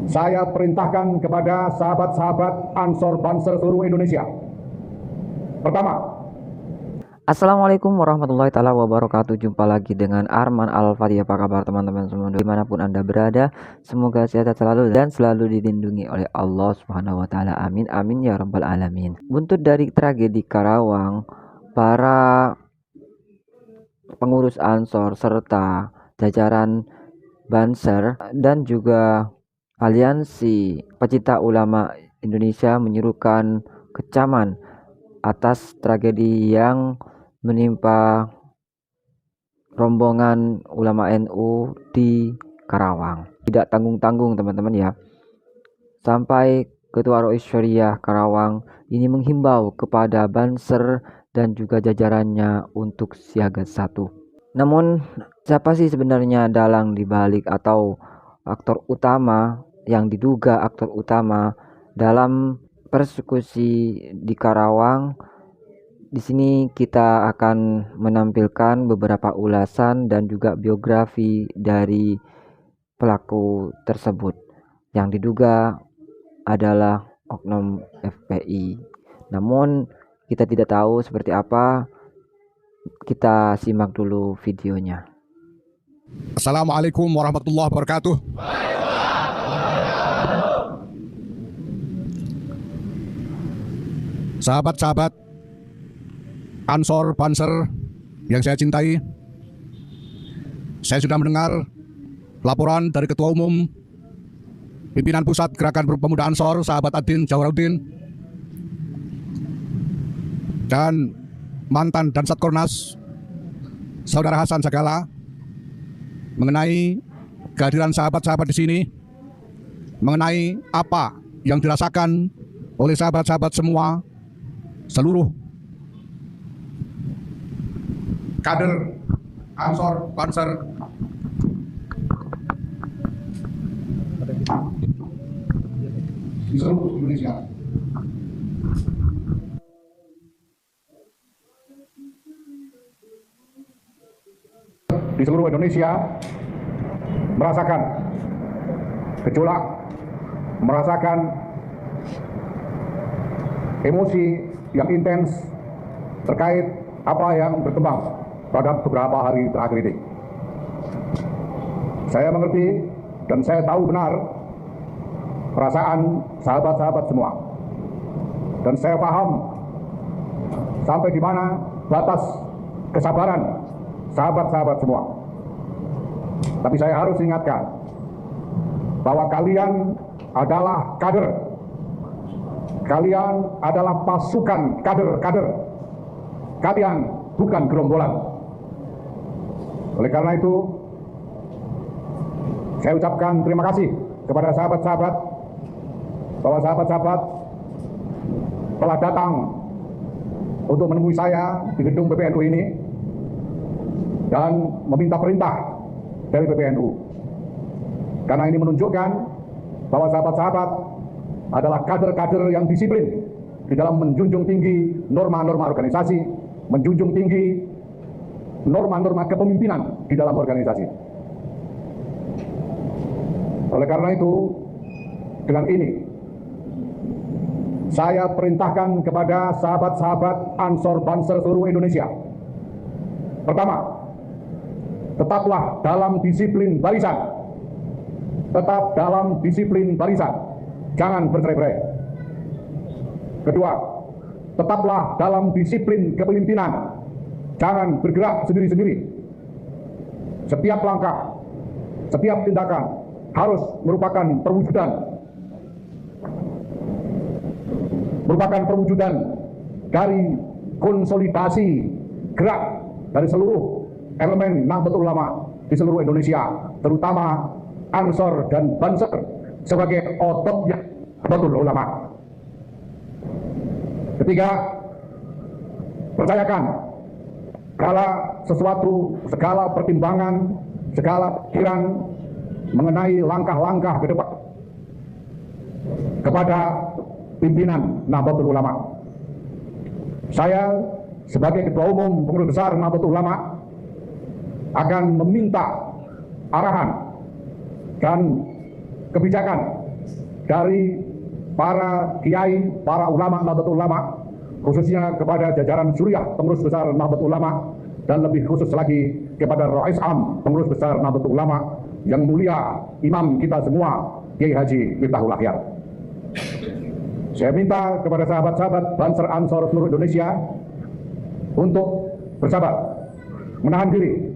Saya perintahkan kepada sahabat-sahabat Ansor Banser seluruh Indonesia. Pertama, Assalamualaikum warahmatullahi taala wabarakatuh. Jumpa lagi dengan Arman Al-Fatih. Apa kabar teman-teman semua dimanapun anda berada? Semoga sehat selalu dan selalu dilindungi oleh Allah Subhanahu wa taala. Amin amin ya rabbal alamin. Buntut dari tragedi Karawang, para pengurus Ansor serta jajaran Banser dan juga Aliansi Pecinta Ulama Indonesia menyerukan kecaman atas tragedi yang menimpa rombongan ulama NU di Karawang. Tidak tanggung-tanggung teman-teman ya. Sampai Ketua Rois Syariah Karawang ini menghimbau kepada Banser dan juga jajarannya untuk siaga satu. Namun siapa sih sebenarnya dalang dibalik atau aktor utama yang diduga aktor utama dalam persekusi di Karawang? Di sini kita akan menampilkan beberapa ulasan dan juga biografi dari pelaku tersebut yang diduga adalah oknum FPI. Namun kita tidak tahu seperti apa. Kita simak dulu videonya. Assalamualaikum warahmatullahi wabarakatuh. Sahabat-sahabat Ansor Banser yang saya cintai, saya sudah mendengar laporan dari Ketua Umum Pimpinan Pusat Gerakan Pemuda Ansor, sahabat Adin Jawaruddin, dan mantan Dansat Kornas Saudara Hasan Sagala mengenai kehadiran sahabat-sahabat di sini, mengenai apa yang dirasakan oleh sahabat-sahabat semua, seluruh kader Ansor Banser di seluruh Indonesia. Di seluruh Indonesia merasakan gejolak, merasakan emosi yang intens terkait apa yang berkembang pada beberapa hari terakhir ini. Saya mengerti dan saya tahu benar perasaan sahabat-sahabat semua, dan saya paham sampai di mana batas kesabaran sahabat-sahabat semua. Tapi saya harus ingatkan bahwa kalian adalah kader, kalian adalah pasukan kader-kader, kalian bukan gerombolan. Oleh karena itu, saya ucapkan terima kasih kepada sahabat-sahabat bahwa sahabat-sahabat telah datang untuk menemui saya di gedung PBNU ini dan meminta perintah dari PBNU. Karena ini menunjukkan bahwa sahabat-sahabat adalah kader-kader yang disiplin di dalam menjunjung tinggi norma-norma organisasi, menjunjung tinggi norma-norma kepemimpinan di dalam organisasi. Oleh karena itu, dengan ini saya perintahkan kepada sahabat-sahabat Ansor Banser seluruh Indonesia. Pertama, tetaplah dalam disiplin barisan. Tetap dalam disiplin barisan. Jangan bercerai-berai. Kedua, tetaplah dalam disiplin kepemimpinan. Jangan bergerak sendiri-sendiri. Setiap langkah, setiap tindakan harus merupakan perwujudan dari konsolidasi gerak dari seluruh elemen Nahdlatul Ulama di seluruh Indonesia, terutama Ansor dan Banser sebagai ototnya Nahdlatul Ulama. Ketiga, percayakan segala pertimbangan, segala pikiran mengenai langkah-langkah ke depan kepada pimpinan Nahdlatul Ulama. Saya sebagai Ketua Umum Pengurus Besar Nahdlatul Ulama akan meminta arahan dan kebijakan dari para kiai, para ulama Nahdlatul Ulama, khususnya kepada jajaran Suriah pengurus besar Nahdlatul Ulama, dan lebih khusus lagi kepada Rais Am pengurus besar Nahdlatul Ulama yang mulia imam kita semua Kiai Haji Miftahul Akhyar. Saya minta kepada sahabat-sahabat Banser Ansor seluruh Indonesia untuk bersabar, menahan diri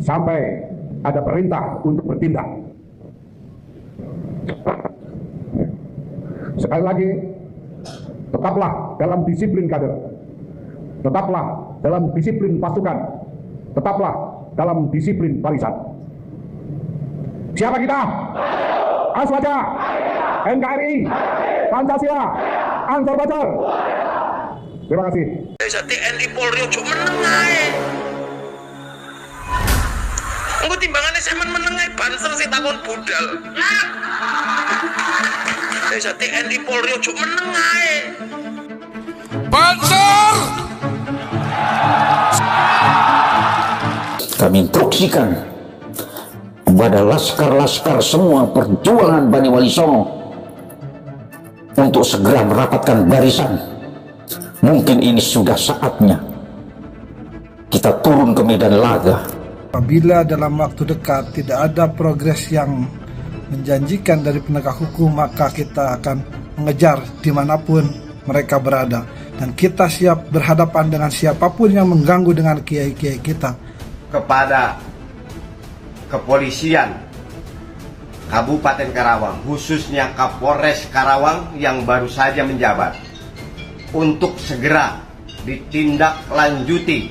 sampai ada perintah untuk bertindak. Sekali lagi, tetaplah dalam disiplin kader, tetaplah dalam disiplin pasukan, tetaplah dalam disiplin barisan. Siapa kita? Aswaja, NKRI, Pancasila, Ansor Banser. Terima kasih. TNI Polri ojo meneng ae. Engko timbangane sampean meneng ae Banser sing takon budal. TNI Polri ojo meneng ae. Banser. Kami instruksikan kepada laskar-laskar semua perjuangan Bani Wali Songo untuk segera merapatkan barisan. Mungkin ini sudah saatnya kita turun ke medan laga. Apabila dalam waktu dekat tidak ada progres yang menjanjikan dari penegak hukum, maka kita akan mengejar dimanapun mereka berada. Dan kita siap berhadapan dengan siapapun yang mengganggu dengan kiai-kiai kita. Kepada kepolisian Kabupaten Karawang, khususnya Kapolres Karawang yang baru saja menjabat, untuk segera ditindaklanjuti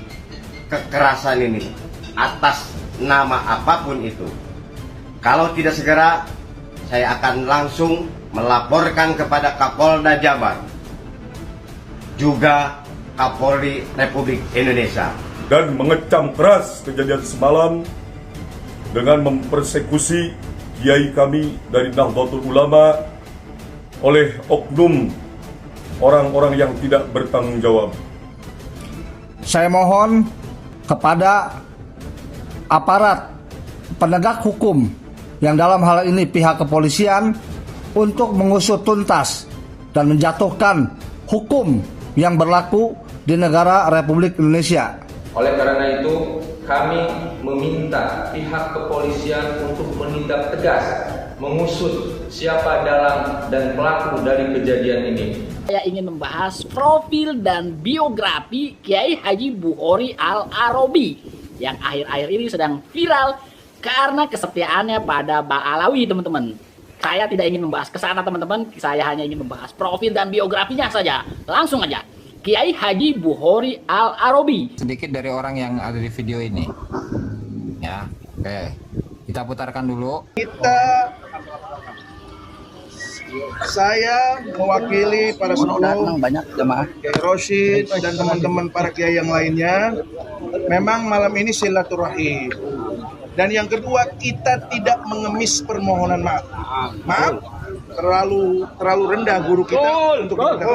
kekerasan ini atas nama apapun itu. Kalau tidak segera, saya akan langsung melaporkan kepada Kapolda Jabar, juga Kapolri Republik Indonesia, dan mengecam keras kejadian semalam dengan mempersekusi kiai kami dari Nahdlatul Ulama oleh oknum orang-orang yang tidak bertanggung jawab. Saya mohon kepada aparat penegak hukum yang dalam hal ini pihak kepolisian untuk mengusut tuntas dan menjatuhkan hukum yang berlaku di negara Republik Indonesia. Oleh karena itu, kami meminta pihak kepolisian untuk menindak tegas, mengusut siapa dalang dan pelaku dari kejadian ini. Saya ingin membahas profil dan biografi Kiai Haji Bukhori Al-Arabi yang akhir-akhir ini sedang viral karena kesetiaannya pada Ba'alawi, teman-teman. Saya tidak ingin membahas ke sana, teman-teman. Saya hanya ingin membahas profil dan biografinya saja. Langsung aja. Kiai Haji Bukhori Al-Arabi. Sedikit dari orang yang ada di video ini. Ya, oke. Kita putarkan dulu. Saya mewakili para sepuh, Kiai Rosyid dan teman-teman para kiai yang lainnya. Memang malam ini silaturahim. Dan yang kedua, kita tidak mengemis permohonan maaf. Maaf, terlalu rendah guru kita untuk kita.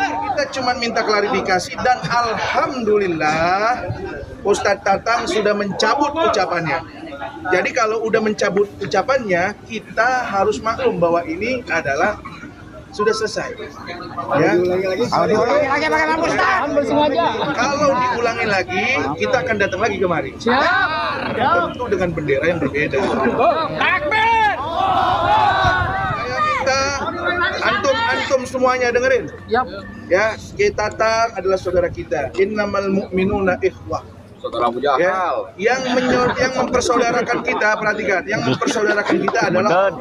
Kita cuma minta klarifikasi dan alhamdulillah Ustadz Tatang sudah mencabut ucapannya. Jadi kalau udah mencabut ucapannya, kita harus maklum bahwa ini adalah sudah selesai. Ya. Kalau diulangi lagi, kita akan datang lagi kemari. Tentu dengan bendera yang berbeda. Saya minta antum semuanya dengerin. Ya, kita Tatang adalah saudara kita. Innamal mu'minuna ikhwah. Saudara Mujahal. Ya, yang mempersaudarakan kita, perhatikan, yang mempersaudarakan kita adalah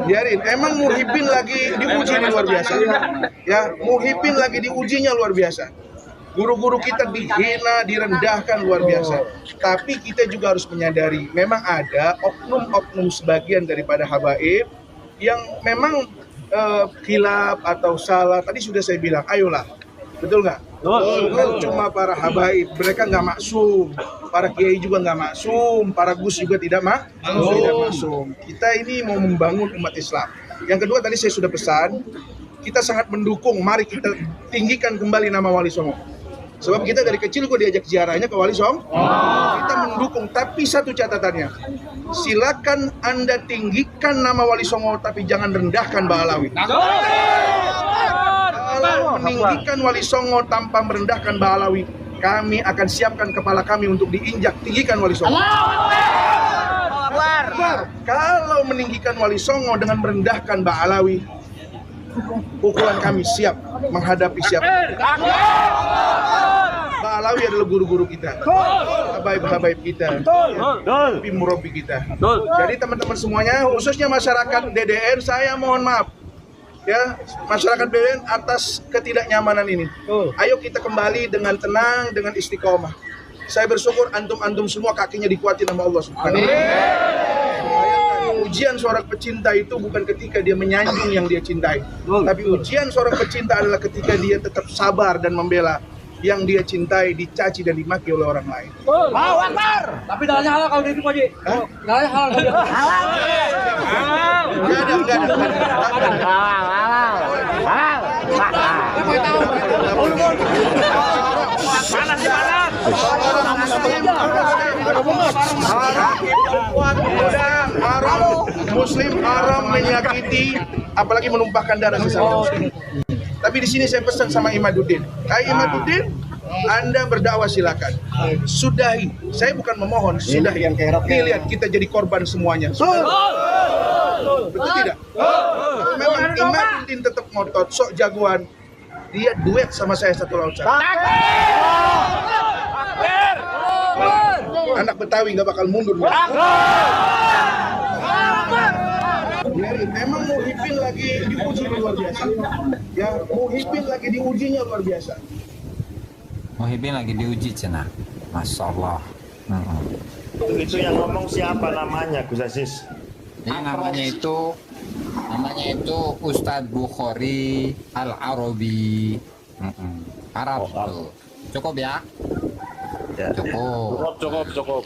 biarin. Emang Muhibin lagi diuji luar biasa. Ya, Muhibin lagi diujinya luar biasa. Guru-guru kita dihina, direndahkan luar biasa. Tapi kita juga harus menyadari, memang ada oknum-oknum sebagian daripada habaib yang memang khilaf atau salah. Tadi sudah saya bilang, ayolah, betul nggak? Bukan cuma para habaib, mereka nggak maksum. Para kiai juga nggak maksum, para gus juga tidak maksum. Kita ini mau membangun umat Islam. Yang kedua tadi saya sudah pesan, kita sangat mendukung. Mari kita tinggikan kembali nama Wali Songo. Sebab kita dari kecil kok diajak ziarahnya ke Wali Songo. Kita mendukung, tapi satu catatannya, silakan Anda tinggikan nama Wali Songo, tapi jangan rendahkan Mbak Alawi. Kalau meninggikan Wali Songo tanpa merendahkan Mbak Alawi, kami akan siapkan kepala kami untuk diinjak tinggikan Wali Songo. Kalau meninggikan Wali Songo dengan merendahkan Mbak Alawi, pukulan kami siap menghadapi siapa. Mbak Alawi adalah guru-guru kita, habaib-habaib kita, pimurabbi kita. Jadi teman-teman semuanya, khususnya masyarakat DDN, saya mohon maaf ya, masyarakat DDN atas ketidaknyamanan ini. Ayo kita kembali dengan tenang, dengan istiqomah. Saya bersyukur antum-antum semua kakinya dikuatin sama Allah Subhanahu wa Ta'ala. Ujian seorang pecinta itu bukan ketika dia menyanjung yang dia cintai, tapi ujian seorang pecinta adalah ketika dia tetap sabar dan membela yang dia cintai, dicaci dan dimaki oleh orang lain. Mau Akbar. Tapi dalahnya halal kalau gitu, Pak Haji. Dalahnya halal. Enggak ada. Panas. Muslim haram menyakiti, apalagi menumpahkan darah sesama muslim. Tapi di sini saya pesan sama Imaduddin. Hai Imaduddin, Anda berdakwah silakan. Sudahi. Saya bukan memohon, sudahi. Nih lihat, kita jadi korban semuanya. Betul tidak? Kalau memang Imaduddin tetap ngotot, sok jagoan, dia duet sama saya satu laut. Anak Betawi nggak bakal mundur. Memang Muhyiddin lagi diuji luar biasa. Ya, Muhyiddin lagi diujinya luar biasa. Muhyiddin lagi diuji cina. Masya Allah. Itu yang ngomong siapa namanya, Gus Aziz? Jadi namanya itu Ustadz Bukhari Al-Arabi. Arab tuh. Cukup ya? Cukup.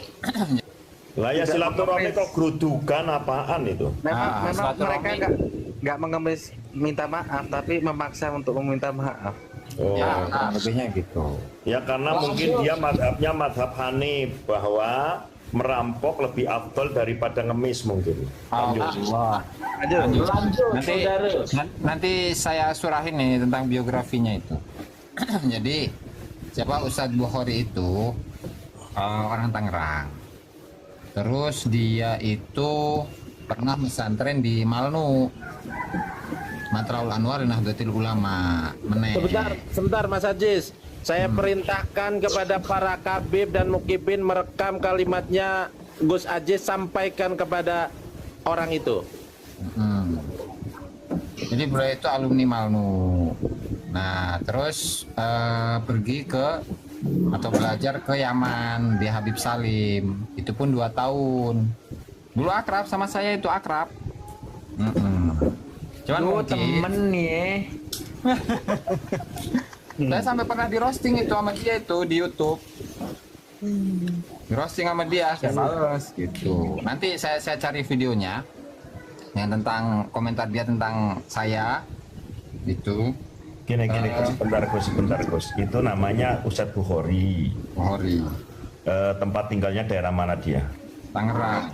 Lah ya silaturahmi kok gerudukan apaan itu? Memang mereka nggak mengemis minta maaf, tapi memaksa untuk meminta maaf. Ya, lebihnya gitu. Ya karena mungkin dia madhabnya madhab Hanif, bahwa merampok lebih afdol daripada ngemis mungkin. Lanjut. Nanti saya surahin nih tentang biografinya itu. Jadi siapa Ustadz Bukhari itu orang Tangerang. Terus dia itu pernah pesantren di Malnu, Matraul Anwar Nahdlatul Ulama. Sebentar Mas Aziz. Saya perintahkan kepada para kabib dan mukibin merekam kalimatnya Gus Aziz, sampaikan kepada orang itu. Jadi beliau itu alumni Malnu. Nah, terus pergi ke atau belajar ke Yaman di Habib Salim. Itu pun 2 tahun. Dulu akrab sama saya, itu akrab. Cuman mungkin temen nih. Saya sampai pernah di roasting itu sama dia itu di YouTube. Di roasting sama dia, saya males gitu. Nanti saya cari videonya yang tentang komentar dia tentang saya itu. Gini, sebentar Gus. Itu namanya Ustadz Bukhari. Tempat tinggalnya daerah mana dia? Tangerang.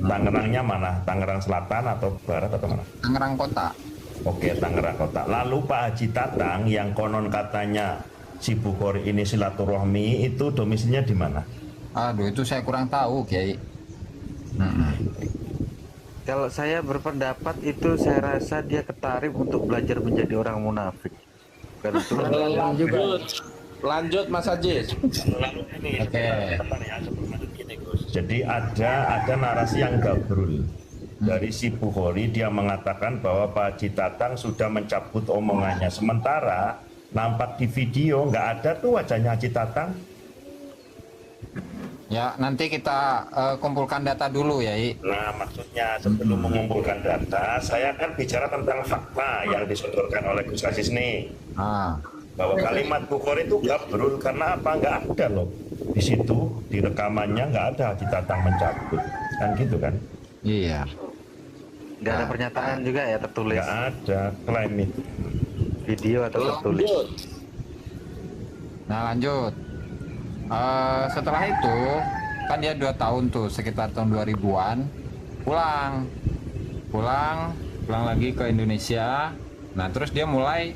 Tangerangnya mana? Tangerang Selatan atau Barat atau mana? Tangerang Kota. Oke, Tangerang Kota. Lalu Pak Haji Tatang yang konon katanya si Bukhari ini silaturahmi, itu domisilinya di mana? Aduh, itu saya kurang tahu, Kiai. Kalau saya berpendapat itu, saya rasa dia ketarik untuk belajar menjadi orang munafik. Lanjut Mas Aziz. Jadi ada narasi yang gabrul dari si Bukhari. Dia mengatakan bahwa Pak Haji Tatang sudah mencabut omongannya, sementara nampak di video nggak ada tuh wajahnya Haji Tatang. Ya, nanti kita kumpulkan data dulu ya, Nah, maksudnya sebelum mengumpulkan data, saya kan bicara tentang fakta yang disodorkan oleh Gus Aziz nih. Bahwa kalimat Bukhari itu gabrul karena apa? Nggak ada loh. Di situ, di rekamannya nggak ada Haji Tatang mencabut. Kan gitu kan? Iya. Nggak ada pernyataan juga ya tertulis? Nggak ada, klaim itu. Video atau tertulis? Nah, lanjut. Setelah itu kan dia 2 tahun tuh, sekitar tahun 2000-an pulang lagi ke Indonesia. Nah terus dia mulai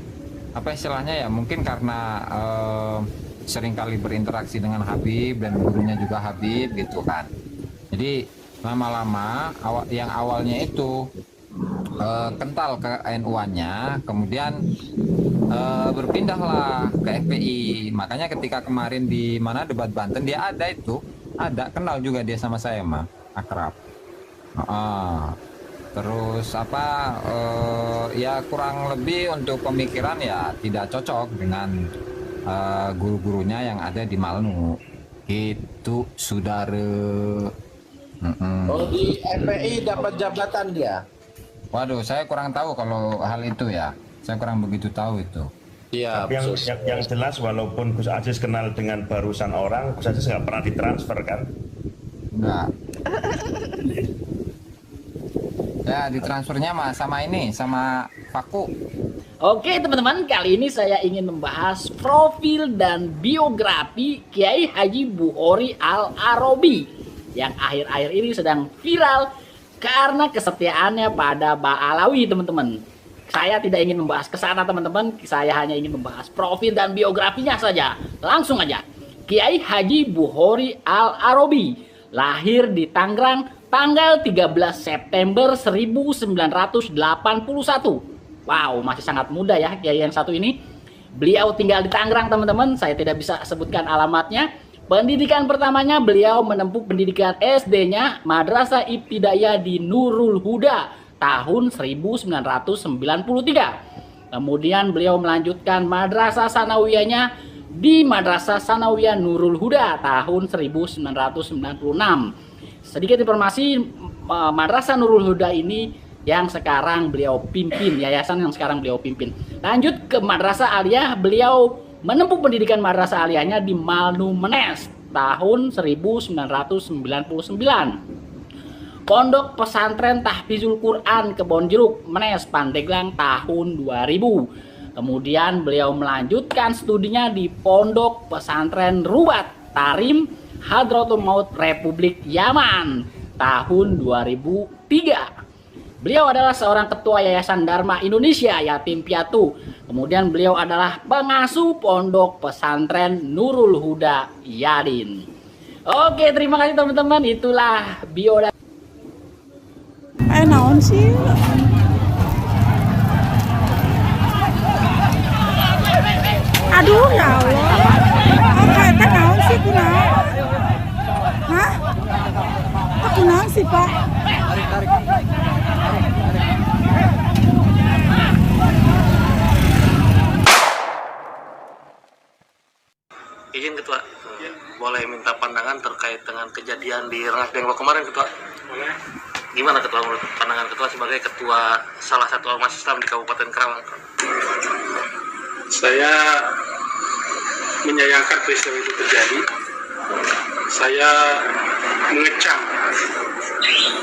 apa istilahnya ya, mungkin karena sering kali berinteraksi dengan Habib dan gurunya juga Habib gitu kan. Jadi lama-lama yang awalnya itu kental ke NU-annya, kemudian berpindahlah ke FPI. Makanya ketika kemarin di mana debat Banten dia ada kenal juga dia sama saya mah, akrab. Terus apa ya kurang lebih untuk pemikiran ya tidak cocok dengan guru-gurunya yang ada di Malnu. Itu saudara. Oh, di FPI dapat jabatan dia. Waduh, saya kurang tahu kalau hal itu ya. Saya kurang begitu tahu itu. Iya. Tapi yang jelas walaupun Gus Aziz kenal dengan barusan orang, Gus Aziz nggak pernah ditransfer kan? Enggak. Ya, ditransfernya sama Faku. Oke teman-teman, kali ini saya ingin membahas profil dan biografi Kiai Haji Bukhori Al-Arabi yang akhir-akhir ini sedang viral karena kesetiaannya pada Ba'alawi teman-teman. Saya tidak ingin membahas ke sana teman-teman, saya hanya ingin membahas profil dan biografinya saja. Langsung aja. Kiai Haji Bukhori Al-Arabi lahir di Tangerang tanggal 13 September 1981. Wow, masih sangat muda ya kiai yang satu ini. Beliau tinggal di Tangerang teman-teman, saya tidak bisa sebutkan alamatnya. Pendidikan pertamanya beliau menempuh pendidikan SD-nya Madrasah Ibtidaiyah di Nurul Huda tahun 1993. Kemudian beliau melanjutkan Madrasah Sanawiyahnya di Madrasah Sanawiyah Nurul Huda tahun 1996. Sedikit informasi, Madrasah Nurul Huda ini yang sekarang beliau pimpin, yayasan yang sekarang beliau pimpin. Lanjut ke Madrasah Aliyah, beliau menempuh pendidikan Madrasah Aliyahnya di Malnu Menes tahun 1999. Pondok Pesantren Tahfizul Quran Kebonjeruk Menes Pandeglang tahun 2000. Kemudian beliau melanjutkan studinya di Pondok Pesantren Rubat Tarim Hadratul Maut Republik Yaman tahun 2003. Beliau adalah seorang ketua Yayasan Dharma Indonesia Yatim Piatu. Kemudian beliau adalah pengasuh Pondok Pesantren Nurul Huda Yadin. Oke, terima kasih teman-teman. Itulah biografi. Naon sih? Aduh ya Allah. Oke, naon sih kunaon? Hah? Kunaon sih, Pak? Tarik. Izin Ketua, boleh minta pandangan terkait dengan kejadian di Rengas Dengklok kemarin Ketua? Boleh. Gimana Ketua menurut pandangan Ketua sebagai Ketua salah satu ormas Islam di Kabupaten Karawang? Saya menyayangkan peristiwa itu terjadi. Saya mengecam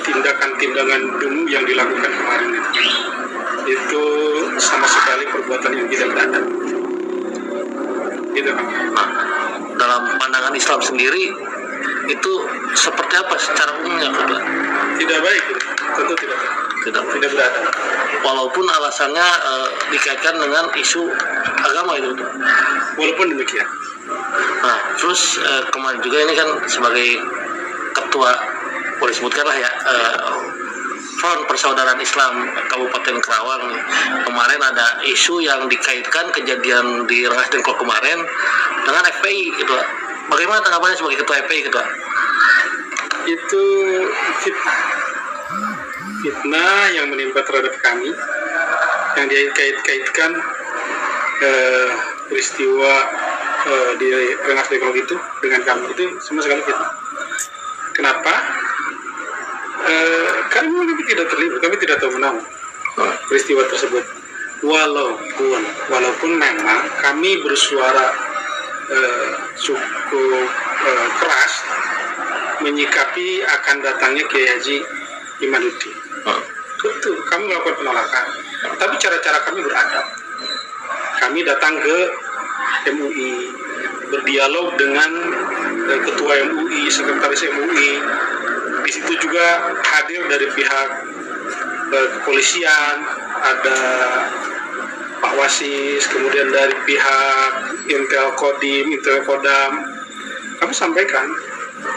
tindakan-tindakan dulu yang dilakukan kemarin itu sama sekali perbuatan yang tidak beradab. Gitu kan? Nah, dalam pandangan Islam sendiri itu seperti apa secara umumnya Ketua? Tidak baik, tentu tidak beradab. Walaupun alasannya dikaitkan dengan isu agama itu. Walaupun demikian. Nah, terus kemarin juga ini kan sebagai ketua, boleh sebutkanlah ya, Front Persaudaraan Islam Kabupaten Karawang, kemarin ada isu yang dikaitkan kejadian di Rengas Dengklok kemarin dengan FPI gitu. Bagaimana tanggapannya sebagai ketua FPI gitu? Itu fitnah yang menimpa terhadap kami, yang dikait-kaitkan peristiwa di Rengas Dengklok itu dengan kami, itu sama sekali fitnah. Kenapa? Kami tidak terlibat, kami tidak tahu menang peristiwa tersebut. Walaupun memang kami bersuara cukup keras menyikapi akan datangnya Kiai Haji Imaduddin. Betul, kami melakukan penolakan. Tapi cara-cara kami beradab. Kami datang ke MUI, berdialog dengan Ketua MUI, Sekretaris MUI. Di situ juga hadir dari pihak kepolisian, ada Pak Wasis, kemudian dari pihak Intel Kodim, Intel Kodam. Kami sampaikan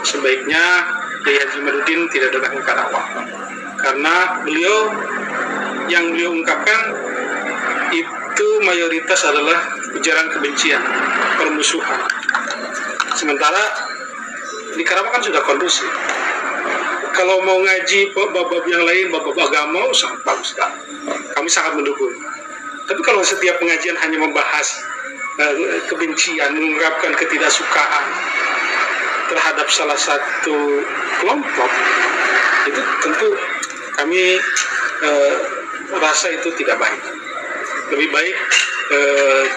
sebaiknya Kiai Haji Imaduddin tidak datang ke Karawang, karena yang beliau ungkapkan itu mayoritas adalah ujaran kebencian, permusuhan. Sementara di Karawang kan sudah kondusif. Kalau mau ngaji bab-bab yang lain, bab-bab agama, sangat bagus sekali. Kami sangat mendukung. Tapi kalau setiap pengajian hanya membahas kebencian, mengungkapkan ketidaksukaan terhadap salah satu kelompok, itu tentu kami rasa itu tidak baik. Lebih baik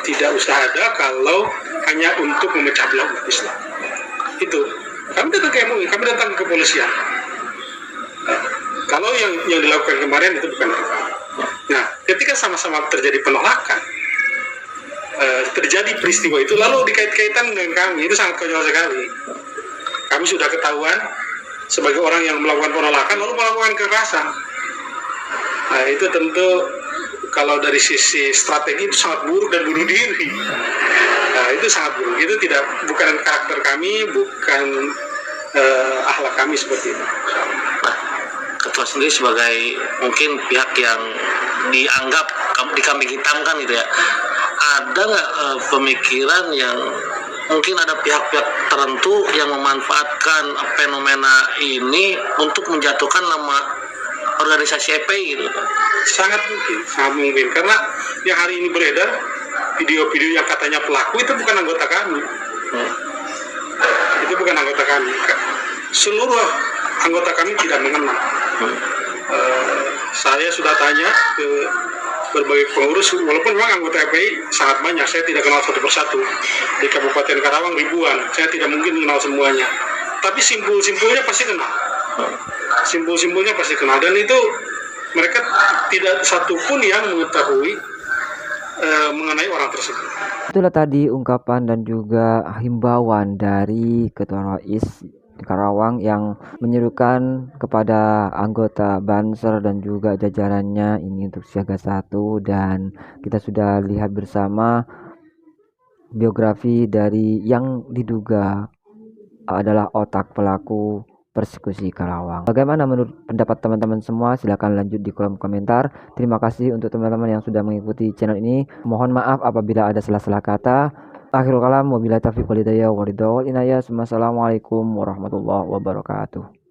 tidak usah ada kalau hanya untuk memecah belah umat Islam. Itu kami datang ke MUI, kami datang ke kepolisian. Kalau yang dilakukan kemarin itu bukan apa. Nah, ketika sama-sama terjadi penolakan, terjadi peristiwa itu lalu dikait-kaitan dengan kami, itu sangat konyol sekali. Kami sudah ketahuan sebagai orang yang melakukan penolakan lalu melakukan kekerasan. Nah, itu tentu kalau dari sisi strategi itu sangat buruk dan bunuh diri. Nah, itu sangat buruk. Itu bukan karakter kami, bukan akhlak kami seperti itu. Ketua sendiri sebagai mungkin pihak yang dianggap dikambing hitamkan gitu ya, ada nggak pemikiran yang mungkin ada pihak-pihak tertentu yang memanfaatkan fenomena ini untuk menjatuhkan nama organisasi FPI gitu? Sangat mungkin, karena yang hari ini beredar video-video yang katanya pelaku itu bukan anggota kami. Itu bukan anggota kami. Seluruh anggota kami tidak mengenal. Saya sudah tanya ke berbagai pengurus, walaupun memang anggota FPI sangat banyak, saya tidak kenal satu persatu. Di Kabupaten Karawang ribuan, saya tidak mungkin mengenal semuanya. Tapi simpul-simpulnya pasti kenal. Simpul-simpulnya pasti kenal, dan itu mereka tidak satupun yang mengetahui mengenai orang tersebut. Itulah tadi ungkapan dan juga himbauan dari Ketua Rais Karawang yang menyerukan kepada anggota Banser dan juga jajarannya ini untuk siaga 1, dan kita sudah lihat bersama biografi dari yang diduga adalah otak pelaku persekusi Karawang. Bagaimana menurut pendapat teman-teman semua? Silahkan lanjut di kolom komentar. Terima kasih untuk teman-teman yang sudah mengikuti channel ini. Mohon maaf apabila ada salah-salah kata. Akhirul kalam, wabillahi taufiq wal hidayah wal ridha wal inayah. Wassalamualaikum warahmatullahi wabarakatuh.